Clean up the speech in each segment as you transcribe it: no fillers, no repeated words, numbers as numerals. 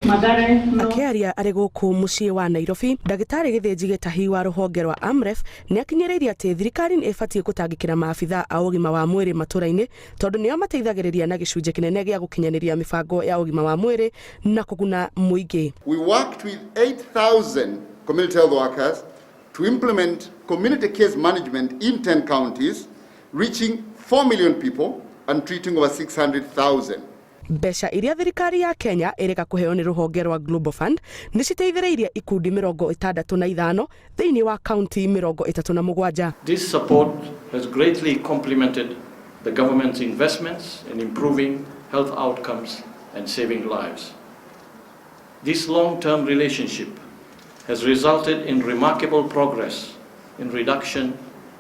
Akĩaria arĩ gũkũ mũciĩ wa Nairobi, ndagĩtarĩ Gĩthĩnji Gĩtahi wa rũhonge rwa AMREF nĩ akinyĩrĩirie atĩ thirikari nĩ ĩbatiĩ gũtangĩkĩra maabitha a ũgima wa mwĩrĩ matũra-inĩ tondũ nĩo mateithagĩrĩria na gĩcunjĩ kĩnene gĩa gũkinyanĩria mĩbango ya ũgima wa mwĩrĩ na kũguna mũingĩ. We worked with 8,000 community health workers to implement community case management in 10 counties, reaching 4 million people and treating over 600,000. Mbeca iria thirikari ya Kenya ĩrĩka kũheo nĩ rũhonge rwa Global Fund nĩ citeithĩrĩirie ikundi 65 thĩinĩ wa kaunti 37. This support has greatly complemented the government's investments in improving health outcomes and saving lives. This long-term relationship has resulted in remarkable progress in reduction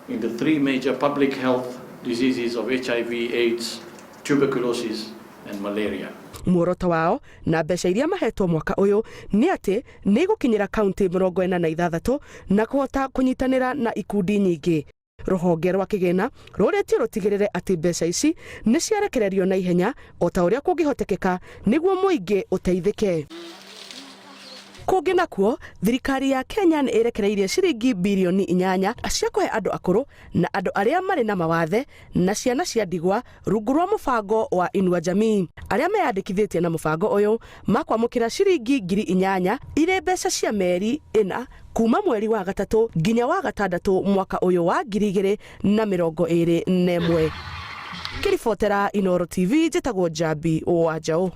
in the 3 major public health diseases of HIV, AIDS, tuberculosis and malaria. Muoroto wao na mbeca iria mahetwo mwaka ũyũ nĩ atĩ nĩ gũkinyĩra kaunti 46 na kũhota kũnyitanĩra na ikundi nyingĩ. Rũhonge rwa kĩgĩna rũrĩtio rũtigĩrĩre atĩ mbeca ici nĩ ciarekererio na ihenya o ta ũrĩa kũngĩhotekeka nĩguo mũingĩ ũteithĩke. Kũngĩ nakuo, thirikari ya Kenya nĩ ĩrekereirie ciringi bilioni 8 cia kũhe andũ akũrũ na andũ arĩa marĩ na mawathe na ciana cia ndigwa rungu rwa mũbango wa Inua Jamii. Arĩa meyandĩkithĩtie na mũbango ũyũ makwamũkĩra ciringi 8,000 irĩ mbeca cia mĩeri 4 kuma mweri wa gatatũ nginya wa gatandatũ mwaka ũyũ wa 2021. Kĩribotera Inooro TV njĩtagwo Njambi wa Njaũ.